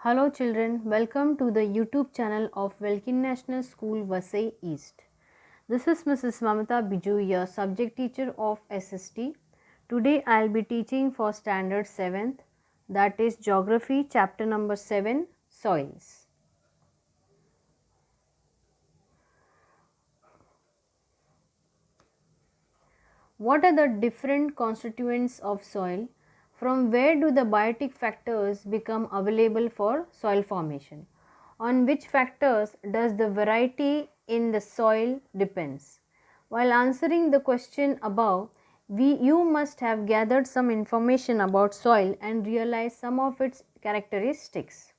Hello children, welcome to the YouTube channel of Welkin National School, Vasai East. This is Mrs. Mamata Biju, your subject teacher of SST. Today I will be teaching for standard 7th, that is Geography, chapter number 7, Soils. What are the different constituents of soil? From where do the biotic factors become available for soil formation? On which factors does the variety in the soil depends? While answering the question above, you must have gathered some information about soil and realized some of its characteristics.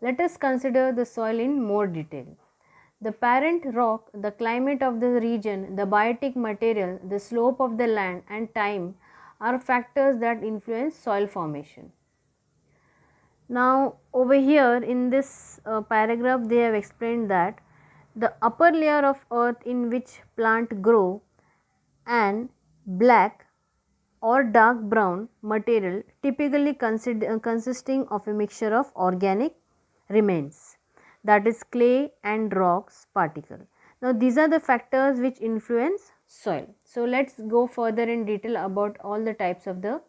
Let us consider the soil in more detail. The parent rock, the climate of the region, the biotic material, the slope of the land and time are factors that influence soil formation. Now over here in this paragraph they have explained that the upper layer of earth in which plant grow and black or dark brown material typically consisting of a mixture of organic remains, that is clay and rocks particle. Now these are the factors which influence soil. So let's go further in detail about all the types of the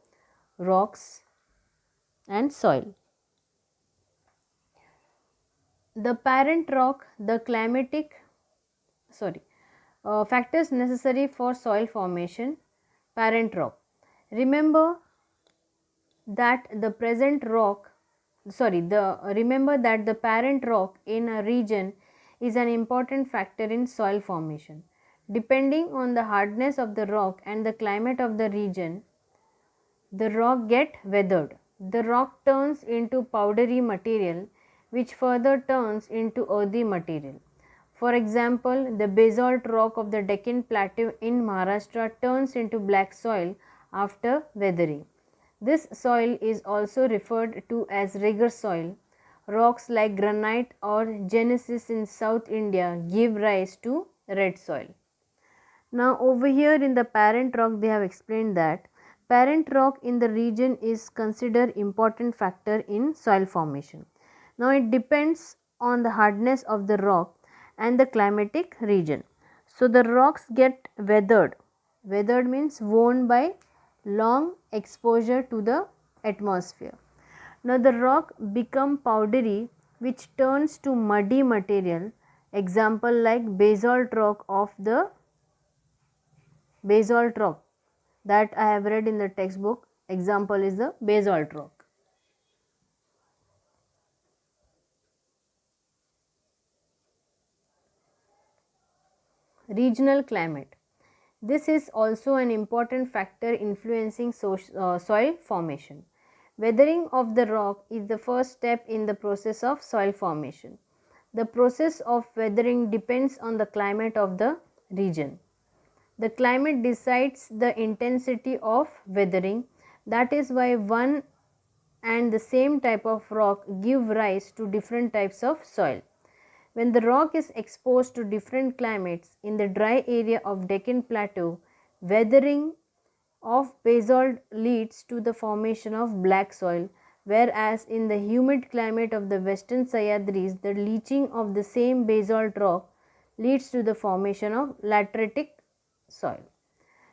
rocks and soil. The parent rock, the factors necessary for soil formation. Parent rock. Remember that the parent rock in a region is an important factor in soil formation. Depending on the hardness of the rock and the climate of the region, the rock get weathered. The rock turns into powdery material which further turns into earthy material. For example, the basalt rock of the Deccan Plateau in Maharashtra turns into black soil after weathering. This soil is also referred to as rigor soil. Rocks like granite or gneiss in South India give rise to red soil. Now over here in the parent rock they have explained that parent rock in the region is considered important factor in soil formation. Now it depends on the hardness of the rock and the climatic region. So the rocks get weathered. Weathered means worn by long exposure to the atmosphere. Now the rock become powdery which turns to muddy material. Example like basalt rock that I have read in the textbook. Example is the basalt rock. Regional climate. This is also an important factor influencing soil formation. Weathering of the rock is the first step in the process of soil formation. The process of weathering depends on the climate of the region. The climate decides the intensity of weathering. That is why one and the same type of rock give rise to different types of soil. When the rock is exposed to different climates in the dry area of Deccan Plateau, weathering of basalt leads to the formation of black soil, whereas in the humid climate of the western Sahyadris, the leaching of the same basalt rock leads to the formation of lateritic soil.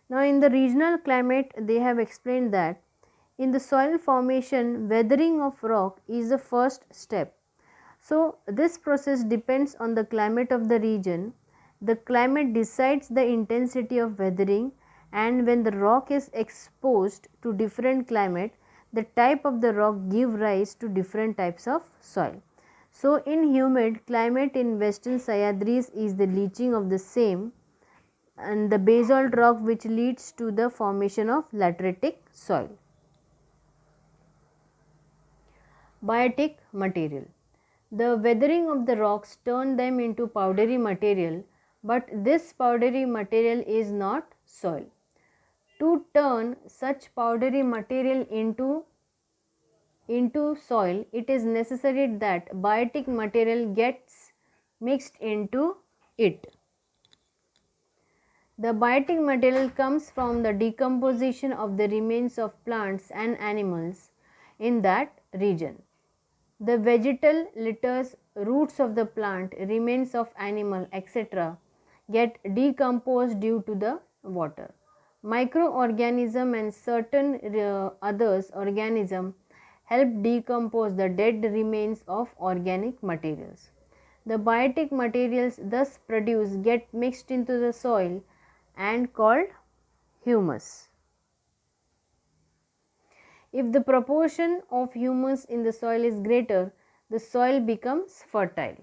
Now in the regional climate they have explained that in the soil formation weathering of rock is the first step. So this process depends on the climate of the region. The climate decides the intensity of weathering, and when the rock is exposed to different climate, the type of the rock give rise to different types of soil. So in humid climate in western Sahyadris is the leaching of the same and the basalt rock which leads to the formation of lateritic soil. Biotic material. The weathering of the rocks turn them into powdery material, but this powdery material is not soil. To turn such powdery material into soil, it is necessary that biotic material gets mixed into it. The biotic material comes from the decomposition of the remains of plants and animals in that region. The vegetal litters, roots of the plant, remains of animal, etc. get decomposed due to the water. Microorganism and certain others organism help decompose the dead remains of organic materials. The biotic materials thus produced get mixed into the soil and called humus. If the proportion of humus in the soil is greater, the soil becomes fertile.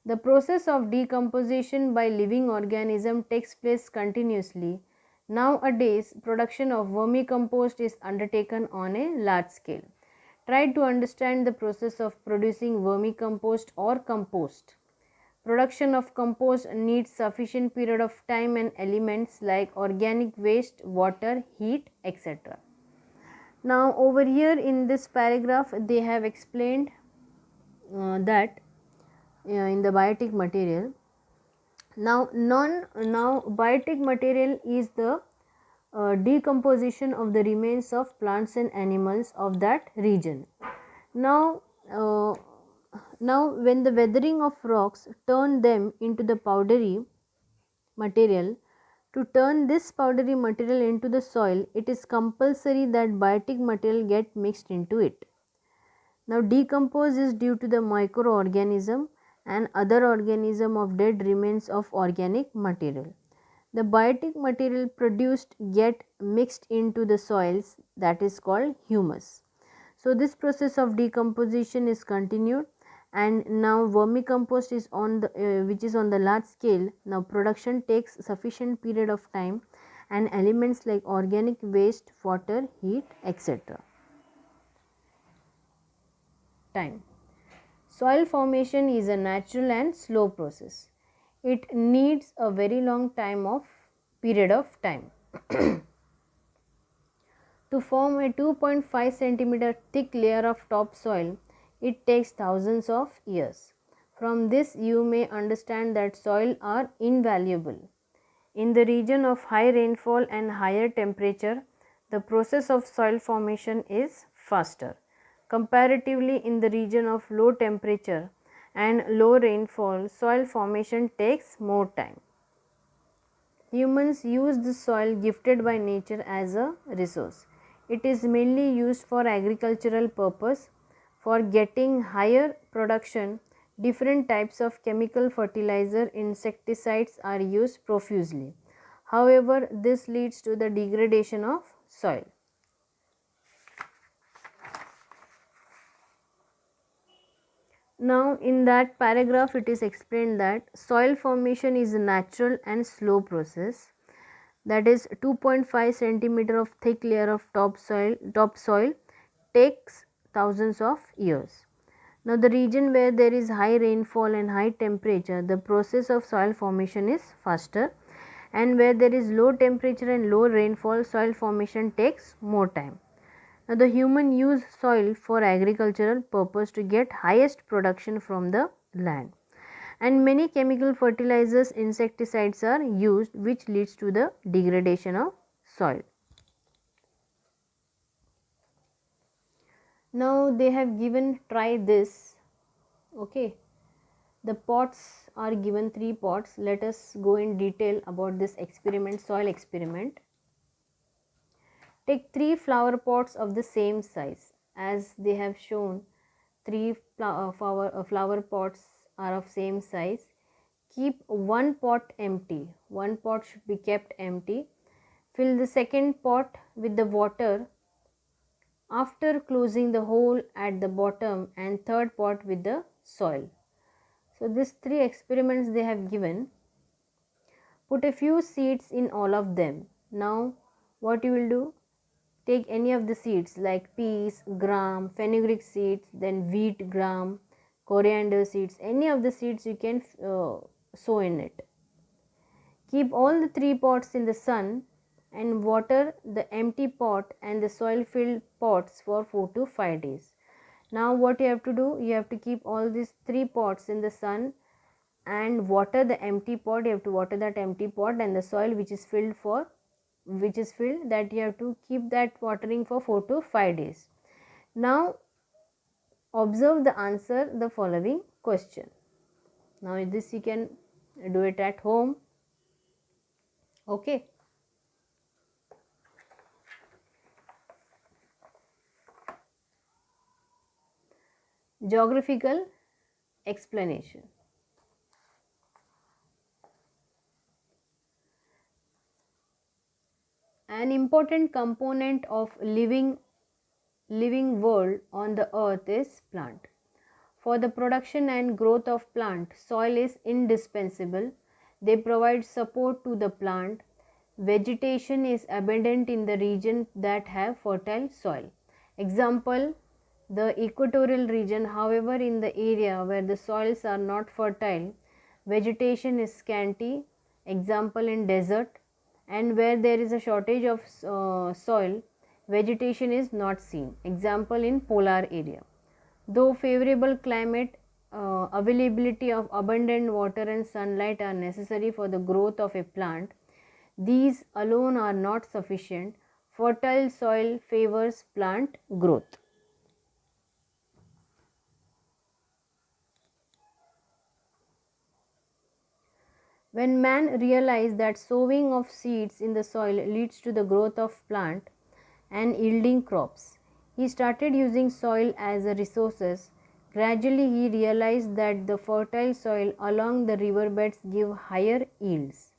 The process of decomposition by living organism takes place continuously. Nowadays, production of vermicompost is undertaken on a large scale. Try to understand the process of producing vermicompost or compost. Production of compost needs sufficient period of time and elements like organic waste, water, heat, etc. Now over here in this paragraph they have explained that in the biotic material. Now biotic material is the decomposition of the remains of plants and animals of that region. Now uh, now when the weathering of rocks turn them into the powdery material, to turn this powdery material into the soil, it is compulsory that biotic material get mixed into it. Now decompose is due to the microorganism and other organism of dead remains of organic material. The biotic material produced get mixed into the soils, that is called humus. So this process of decomposition is continued, and now vermicompost is on the which is on the large scale. Now production takes sufficient period of time and elements like organic waste, water, heat, etc. Time. Soil formation is a natural and slow process. It needs a very long period of time. To form a 2.5 centimeter thick layer of topsoil, it takes thousands of years. From this you may understand that soil are invaluable. In the region of high rainfall and higher temperature, the process of soil formation is faster. Comparatively, in the region of low temperature and low rainfall, soil formation takes more time. Humans use the soil gifted by nature as a resource. It is mainly used for agricultural purpose. For getting higher production, different types of chemical fertilizer, insecticides are used profusely. However, this leads to the degradation of soil. Now in that paragraph it is explained that soil formation is a natural and slow process, that is 2.5 centimeter of thick layer of topsoil takes thousands of years. Now the region where there is high rainfall and high temperature, the process of soil formation is faster, and where there is low temperature and low rainfall, soil formation takes more time. Now the human use soil for agricultural purpose to get highest production from the land, and many chemical fertilizers, insecticides are used, which leads to the degradation of soil. Now they have given try this. Okay, the pots are given 3 pots. Let us go in detail about this experiment, soil experiment. Take 3 flower pots of the same size, as they have shown. 3 flower pots are of same size. Keep one pot empty. One pot should be kept empty. Fill the second pot with the water after closing the hole at the bottom, and third pot with the soil. So these 3 experiments they have given. Put a few seeds in all of them. Now what you will do? Take any of the seeds like peas, gram, fenugreek seeds, then wheat, gram, coriander seeds, any of the seeds you can sow in it. Keep all the 3 pots in the sun and water the empty pot and the soil filled pots for 4 to 5 days. Now what you have to do? You have to keep all these 3 pots in the sun and water the empty pot. You have to water that empty pot, and the soil which is filled that you have to keep that watering for 4 to 5 days. Now Observe the answer the following question. Now this you can do it at home. Okay. Geographical explanation. An important component of living world on the earth is plant. For the production and growth of plant, soil is indispensable. They provide support to the plant. Vegetation is abundant in the region that have fertile soil. Example, the equatorial region. However, in the area where the soils are not fertile, vegetation is scanty. Example, in desert. And where there is a shortage of soil, vegetation is not seen. Example, in polar area. Though favorable climate, availability of abundant water and sunlight are necessary for the growth of a plant, these alone are not sufficient. Fertile soil favors plant growth. When man realized that sowing of seeds in the soil leads to the growth of plant and yielding crops, he started using soil as a resources. Gradually he realized that the fertile soil along the riverbeds give higher yields.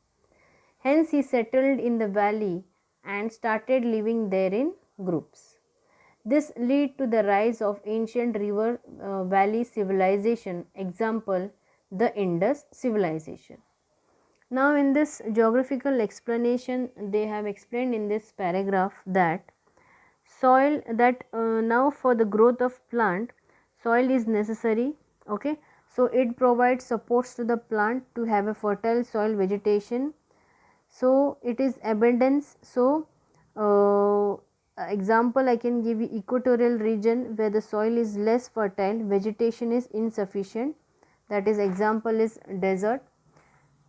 Hence he settled in the valley and started living there in groups. This led to the rise of ancient river valley civilization, example the Indus civilization. Now in this geographical explanation they have explained in this paragraph that soil that now for the growth of plant soil is necessary. Okay, so it provides supports to the plant to have a fertile soil vegetation, so it is abundance. So example I can give you equatorial region where the soil is less fertile, vegetation is insufficient, that is example is desert.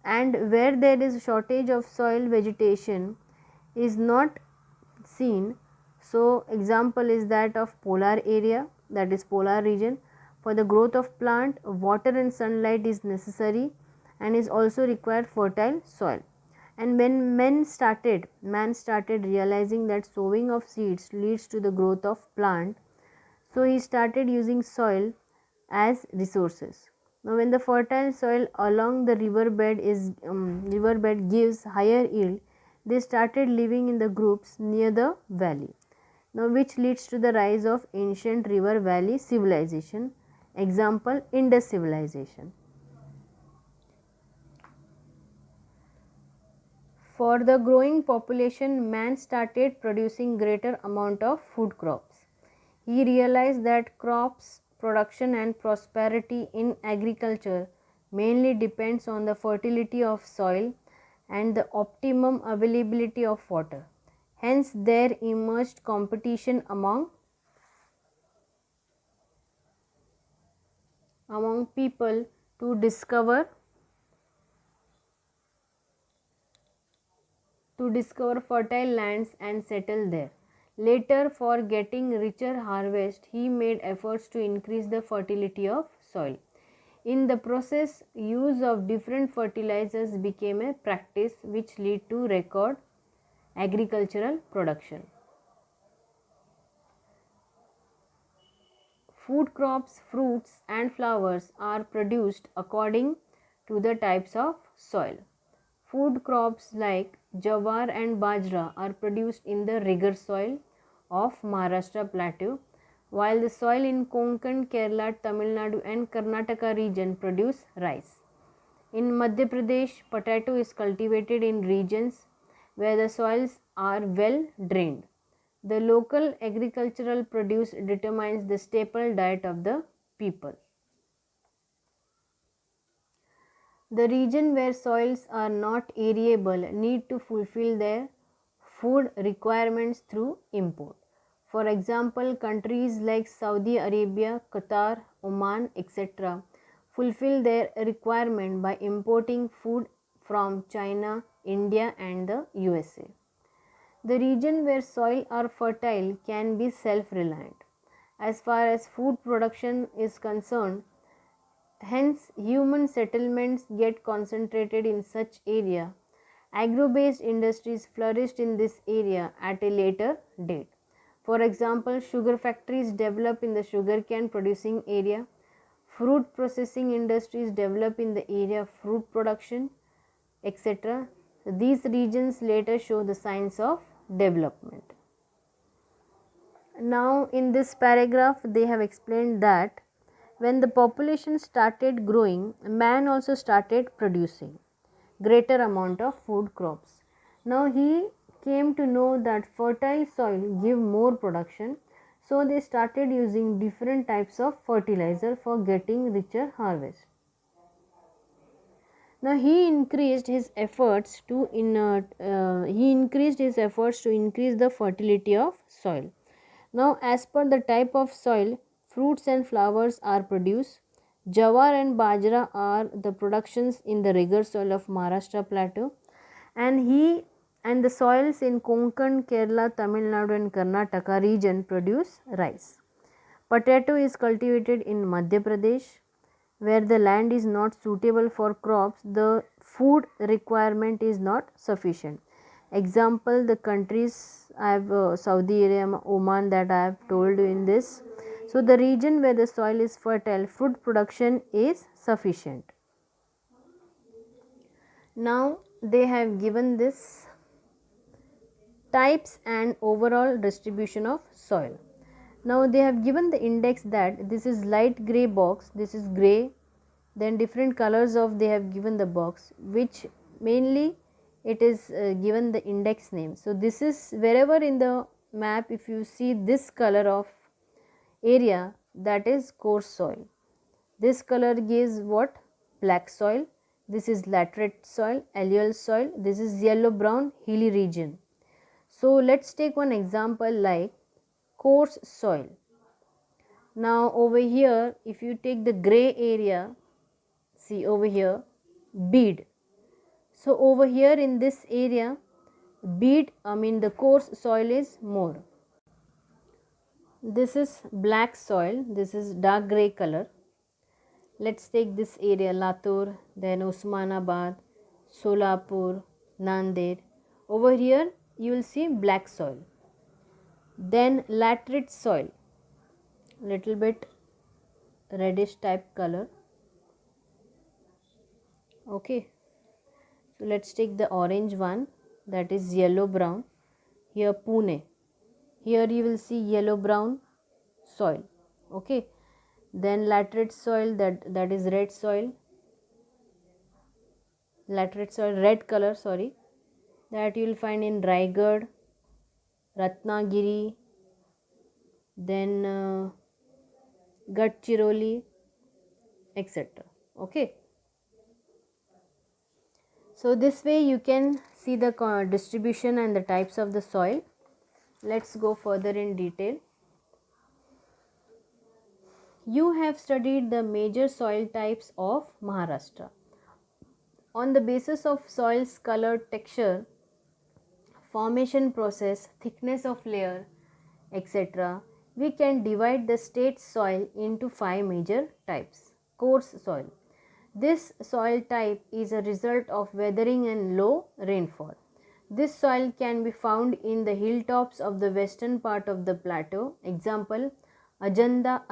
And where there is shortage of soil, vegetation is not seen, so example is that of polar area, that is polar region. For the growth of plant, water and sunlight is necessary and is also required fertile soil. And when man started realizing that sowing of seeds leads to the growth of plant, so he started using soil as resources. Now when the fertile soil along the riverbed gives higher yield, they started living in the groups near the valley, now which leads to the rise of ancient river valley civilization, example Indus civilization. For the growing population, man started producing greater amount of food crops. He realized that crops production and prosperity in agriculture mainly depends on the fertility of soil and the optimum availability of water. Hence there emerged competition among people to discover fertile lands and settle there. Later, for getting richer harvest, he made efforts to increase the fertility of soil. In the process, use of different fertilizers became a practice which led to record agricultural production. Food crops, fruits and flowers are produced according to the types of soil. Food crops like jawar and bajra are produced in the rigor soil of Maharashtra plateau, while the soil in Konkan, Kerala, Tamil Nadu and Karnataka region produce rice. In Madhya Pradesh, potato is cultivated in regions where the soils are well drained. The local agricultural produce determines the staple diet of the people. The region where soils are not areable need to fulfill their food requirements through import. For example, countries like Saudi Arabia, Qatar, Oman, etc. fulfill their requirement by importing food from China, India and the USA. The region where soil are fertile can be self-reliant. as far as food production is concerned. Hence, human settlements get concentrated in such area. Agro-based industries flourished in this area at a later date. For example, sugar factories develop in the sugarcane producing area. Fruit processing industries develop in the area of fruit production, etc. These regions later show the signs of development. Now, in this paragraph, they have explained that when the population started growing, man also started producing greater amount of food crops. Now, he came to know that fertile soil give more production, so they started using different types of fertilizer for getting richer harvest. Now he increased his efforts to increase the fertility of soil. Now, as per the type of soil, fruits and flowers are produced. Jawar and bajra are the productions in the rigor soil of Maharashtra plateau, and the soils in Konkan, Kerala, Tamil Nadu and Karnataka region produce rice. Potato is cultivated in Madhya Pradesh. Where the land is not suitable for crops, the food requirement is not sufficient. Example, the countries I have Saudi Arabia, Oman, that I have told you in this. So the region where the soil is fertile, food production is sufficient. Now they have given this types and overall distribution of soil. Now they have given the index that this is light grey box, this is grey, then different colors of they have given the box, which mainly it is given the index name. So this is wherever in the map, if you see this color of area, that is coarse soil. This color gives what? Black soil. This is laterite soil, alluvial soil. This is yellow brown hilly region. So let's take one example like coarse soil. Now over here, if you take the gray area, see over here, bead. So over here in this area, the coarse soil is more. This is black soil, this is dark grey color. Let's take this area, Latur, then Osmanabad, Solapur, Nanded. Over here you will see black soil. Then laterite soil, little bit reddish type color. Okay, so let's take the orange one, that is yellow brown. Here Pune, here you will see yellow brown soil. Okay, then laterite soil, that is red soil, laterite soil red color, sorry, that you will find in Raigad, Ratnagiri, then Gadchiroli, etc. Okay, so this way you can see the distribution and the types of the soil. Let's go further in detail. You have studied the major soil types of Maharashtra. On the basis of soil's color, texture, formation process, thickness of layer, etc., we can divide the state soil into 5 major types. Coarse soil. This soil type is a result of weathering and low rainfall. This soil can be found in the hilltops of the western part of the plateau. Example, Ajanta,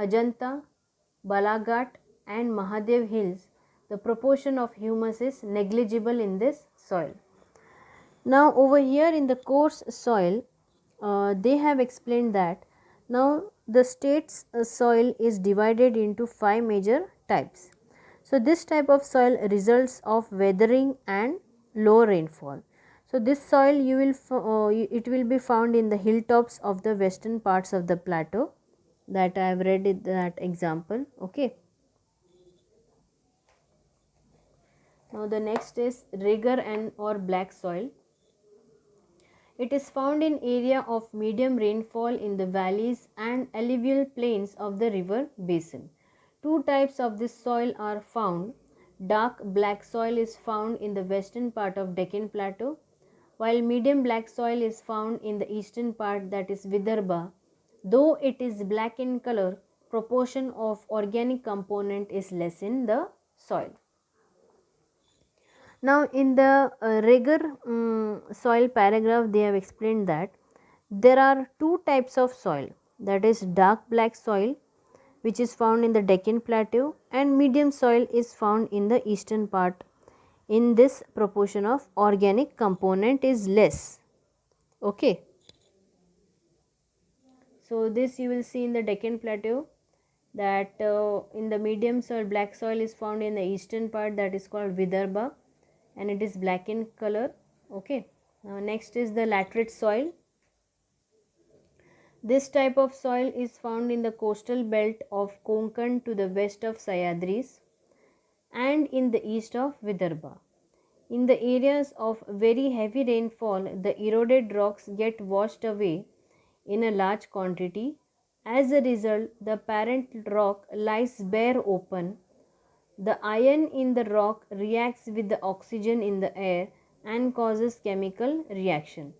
Balaghat and Mahadev hills. The proportion of humus is negligible in this soil. Now over here in the coarse soil, they have explained that now the state's soil is divided into 5 major types. So this type of soil results of weathering and low rainfall. So this soil it will be found in the hilltops of the western parts of the plateau, that I have read in that example. Okay. Now the next is rigor and or black soil. It is found in area of medium rainfall in the valleys and alluvial plains of the river basin. Two types of this soil are found. Dark black soil is found in the western part of Deccan Plateau, while medium black soil is found in the eastern part, that is Vidarbha, Though it is black in color, proportion of organic component is less in the soil. Now in the regular soil paragraph, they have explained that there are two types of soil, that is dark black soil which is found in the Deccan Plateau, and medium soil is found in the eastern part. In this, proportion of organic component is less. Okay. So this you will see in the Deccan Plateau, that in the medium soil, black soil is found in the eastern part, that is called Vidarbha, and it is black in color. Okay. Now next is the laterite soil. This type of soil is found in the coastal belt of Konkan to the west of Sahyadris and in the east of Vidarbha. In the areas of very heavy rainfall, the eroded rocks get washed away in a large quantity. As a result, the parent rock lies bare open. The iron in the rock reacts with the oxygen in the air and causes chemical reaction.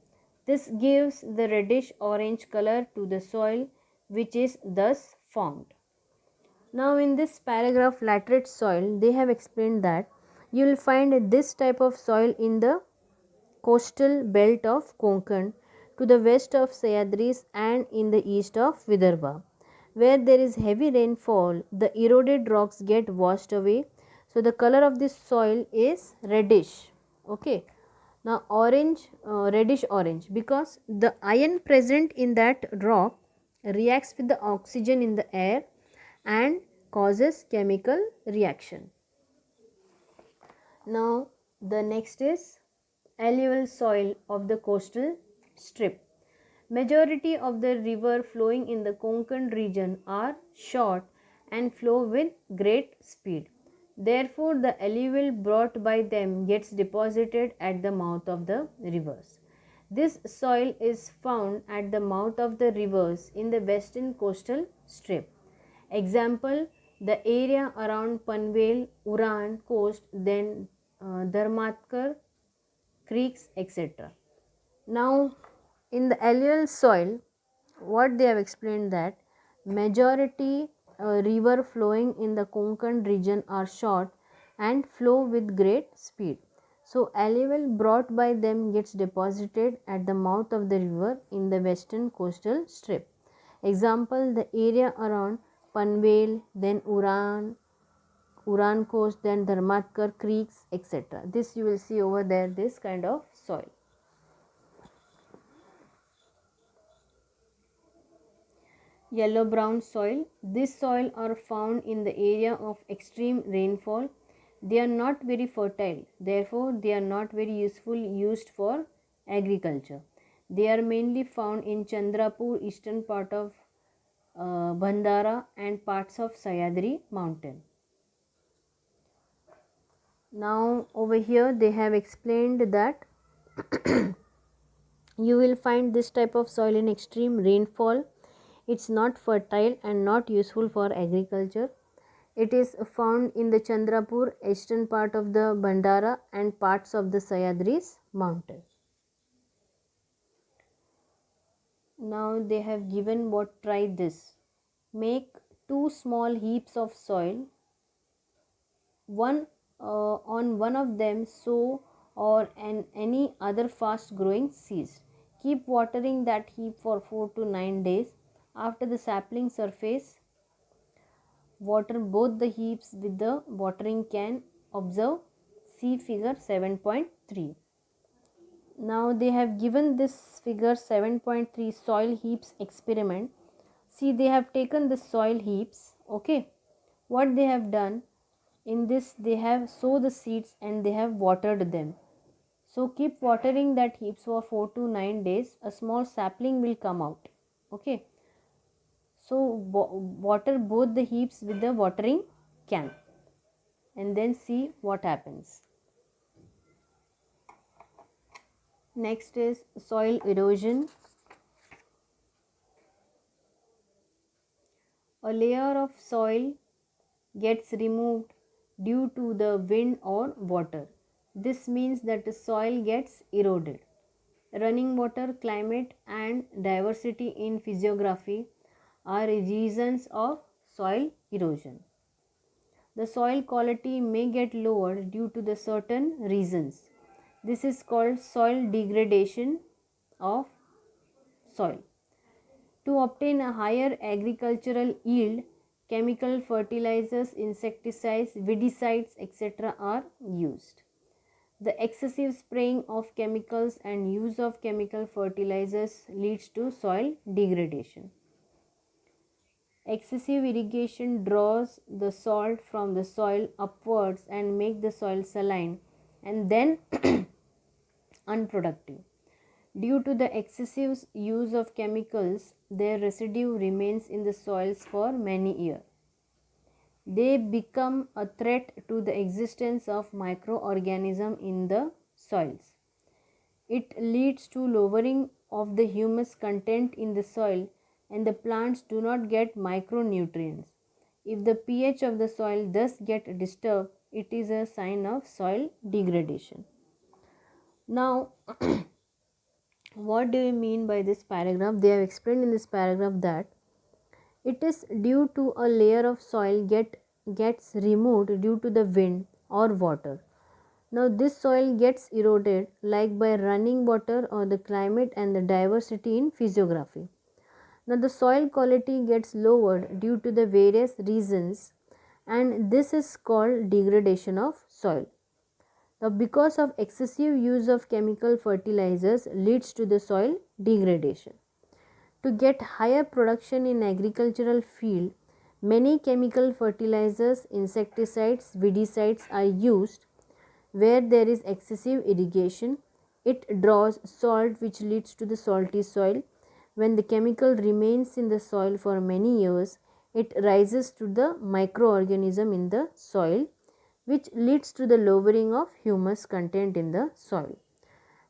This gives the reddish orange color to the soil, which is thus formed. Now in this paragraph, laterite soil, they have explained that you will find this type of soil in the coastal belt of Konkan to the west of Sahyadris and in the east of Vidarbha. Where there is heavy rainfall, the eroded rocks get washed away. So the color of this soil is reddish. Okay. Now orange, reddish orange, because the iron present in that rock reacts with the oxygen in the air and causes chemical reaction. Now the next is alluvial soil of the coastal strip. Majority of the river flowing in the Konkan region are short and flow with great speed. Therefore, the alluvial brought by them gets deposited at the mouth of the rivers. This soil is found at the mouth of the rivers in the western coastal strip. Example, the area around Panvel, Uran coast, then Dharmatkar creeks, etc. Now in the alluvial soil, what they have explained that majority river flowing in the Konkan region are short and flow with great speed. So alluvial brought by them gets deposited at the mouth of the river in the western coastal strip. Example, the area around Panvel, then Uran coast, then Dharmatkar creeks, etc. This you will see over there, this kind of soil. Yellow brown soil. This soil are found in the area of extreme rainfall. They are not very fertile, therefore they are not very used for agriculture. They are mainly found in Chandrapur, eastern part of Bhandara and parts of Sahyadri mountain. Now over here they have explained that you will find this type of soil in extreme rainfall. It's not fertile and not useful for agriculture. It is found in the Chandrapur, eastern part of the Bhandara and parts of the Sahyadris mountain. Now they have given what, try this. Make two small heaps of soil. On one of them sow or any other fast growing seeds. Keep watering that heap for 4 to 9 days. After the sapling surface, water both the heaps with the watering can. Observe, see figure 7.3. Now they have given this figure 7.3 soil heaps experiment. See, they have taken the soil heaps. Okay, what they have done in this, they have sow the seeds and they have watered them. So keep watering that heaps for 4 to 9 days. A small sapling will come out. Okay, so water both the heaps with the watering can and then see what happens. Next is soil erosion. A layer of soil gets removed due to the wind or water. This means that the soil gets eroded. Running water, climate and diversity in physiography are reasons of soil erosion. The soil quality may get lower due to the certain reasons. This is called soil degradation of soil. To obtain a higher agricultural yield, chemical fertilizers, insecticides, weedicides, etc. are used. The excessive spraying of chemicals and use of chemical fertilizers leads to soil degradation. Excessive irrigation draws the salt from the soil upwards and make the soil saline and then unproductive. Due to the excessive use of chemicals, their residue remains in the soils for many years. They become a threat to the existence of microorganisms in the soils. It leads to lowering of the humus content in the soil and the plants do not get micronutrients. If the pH of the soil thus get disturbed, it is a sign of soil degradation. Now, what do you mean by this paragraph? They have explained in this paragraph that it is due to a layer of soil gets removed due to the wind or water. Now this soil gets eroded like by running water or the climate and the diversity in physiography. Now the soil quality gets lowered due to the various reasons and this is called degradation of soil. Now because of excessive use of chemical fertilizers leads to the soil degradation. To get higher production in agricultural field, many chemical fertilizers, insecticides, weedicides are used. Where there is excessive irrigation, it draws salt which leads to the salty soil. When the chemical remains in the soil for many years, it rises to the microorganism in the soil which leads to the lowering of humus content in the soil.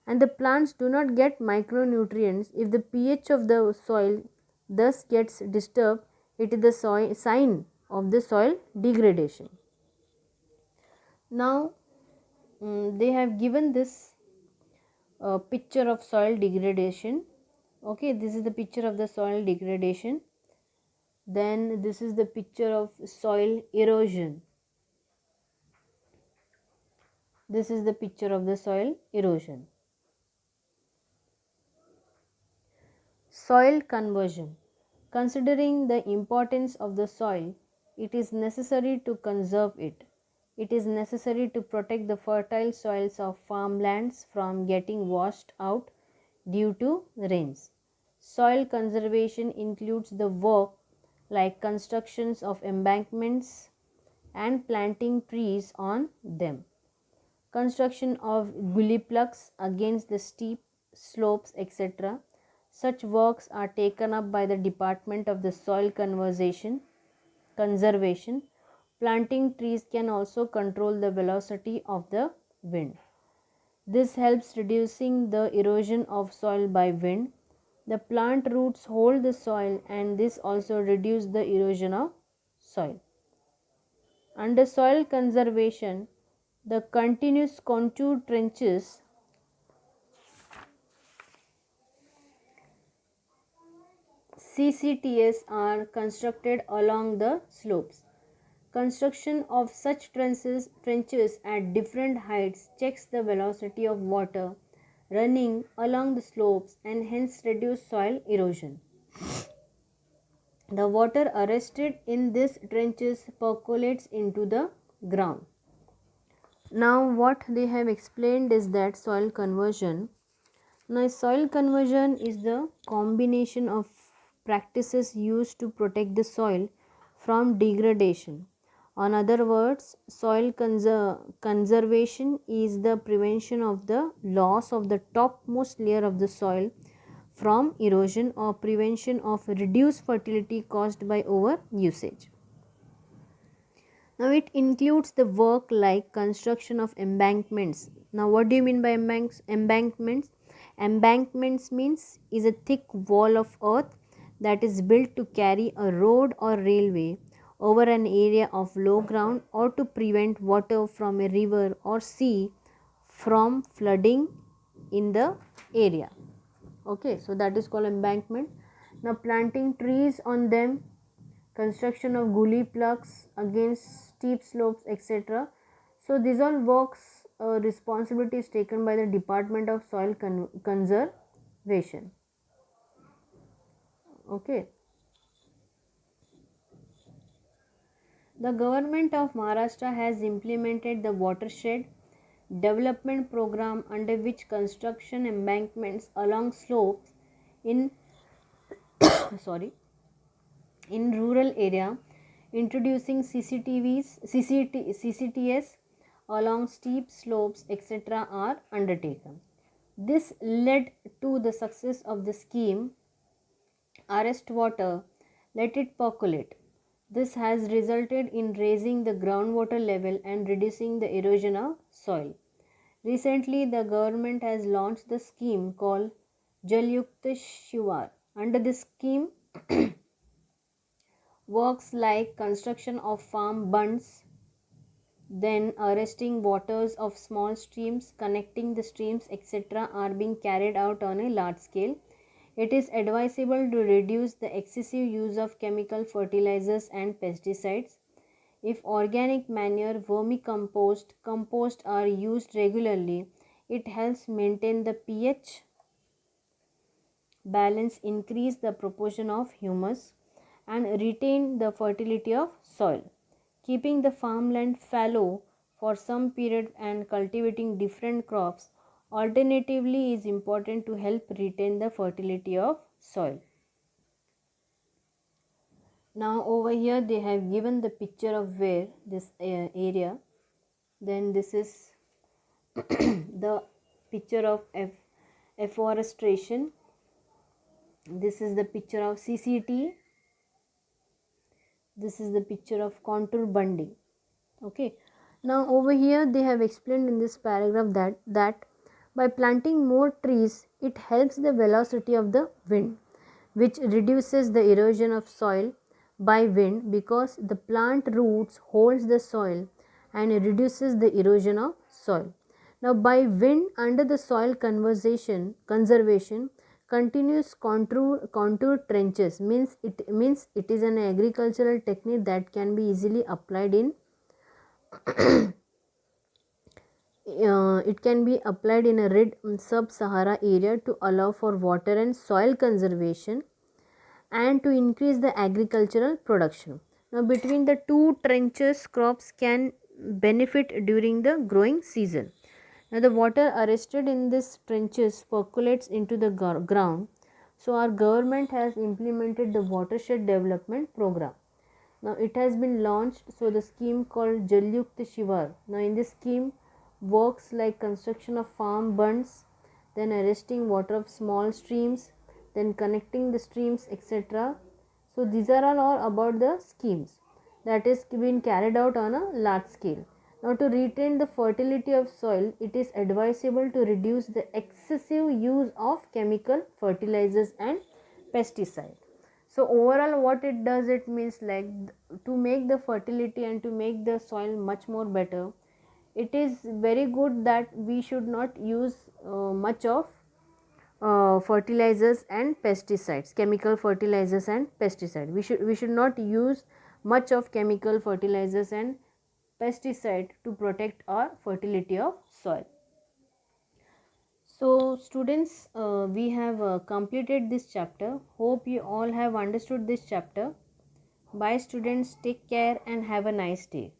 And the plants do not get micronutrients. If the pH of the soil thus gets disturbed, it is the sign of the soil degradation. Now, they have given this picture of soil degradation. Okay, this is the picture of the soil degradation. Then this is the picture of soil erosion. This is the picture of the soil erosion. Soil conversion. Considering the importance of the soil, it is necessary to conserve it. It is necessary to protect the fertile soils of farmlands from getting washed out due to rains. Soil conservation includes the work like constructions of embankments and planting trees on them. Construction of gully plugs against the steep slopes, etc. Such works are taken up by the Department of the Soil Conservation. Planting trees can also control the velocity of the wind. This helps reducing the erosion of soil by wind. The plant roots hold the soil and this also reduces the erosion of soil. Under soil conservation, the continuous contour trenches CCTS are constructed along the slopes. Construction of such trenches at different heights checks the velocity of water running along the slopes and hence reduce soil erosion. The water arrested in these trenches percolates into the ground. Now what they have explained is that soil conversion. Now soil conversion is the combination of practices used to protect the soil from degradation. In other words, soil conservation is the prevention of the loss of the topmost layer of the soil from erosion or prevention of reduced fertility caused by over usage. Now it includes the work like construction of embankments. Now what do you mean by embankments? Embankments means is a thick wall of earth that is built to carry a road or railway over an area of low ground or to prevent water from a river or sea from flooding in the area. Okay, so that is called embankment. Now planting trees on them, construction of gully plugs against steep slopes, etc. So these all works responsibilities taken by the Department of Soil Conservation. Okay. The government of Maharashtra has implemented the watershed development program, under which construction embankments along slopes in sorry in rural area, introducing CCTS along steep slopes, etc. are undertaken. This led to the success of the scheme Arrest Water, Let It Percolate. This has resulted in raising the groundwater level and reducing the erosion of soil. Recently, the government has launched the scheme called Jal Yukt Shivar. Under this scheme, works like construction of farm bunds, then arresting waters of small streams, connecting the streams, etc., are being carried out on a large scale. It is advisable to reduce the excessive use of chemical fertilizers and pesticides. If organic manure, vermicompost, compost are used regularly, it helps maintain the pH balance, increase the proportion of humus, and retain the fertility of soil. Keeping the farmland fallow for some period and cultivating different crops alternatively is important to help retain the fertility of soil. Now over here they have given the picture of where this area, then this is the picture of afforestation, this is the picture of CCT, this is the picture of contour bunding. Okay, now over here they have explained in this paragraph that by planting more trees it helps the velocity of the wind, which reduces the erosion of soil by wind, because the plant roots holds the soil and reduces the erosion of soil. Now by wind under the soil conservation, continuous contour trenches means it is an agricultural technique that can be easily applied in it can be applied in a red sub-Sahara area to allow for water and soil conservation and to increase the agricultural production. Now between the two trenches, crops can benefit during the growing season. Now the water arrested in these trenches percolates into the ground. So our government has implemented the watershed development program. Now it has been launched, so the scheme called Jal Yukt Shivar. Now in this scheme, works like construction of farm bunds, then arresting water of small streams, then connecting the streams, etc. So these are all about the schemes that is being carried out on a large scale. Now to retain the fertility of soil, it is advisable to reduce the excessive use of chemical fertilizers and pesticides. So overall what it does, it means like to make the fertility and to make the soil much more better, it is very good that we should not use much of fertilizers and pesticides, chemical fertilizers and pesticides. We should not use much of chemical fertilizers and pesticide to protect our fertility of soil. So students, we have completed this chapter. Hope you all have understood this chapter. Bye students, take care and have a nice day.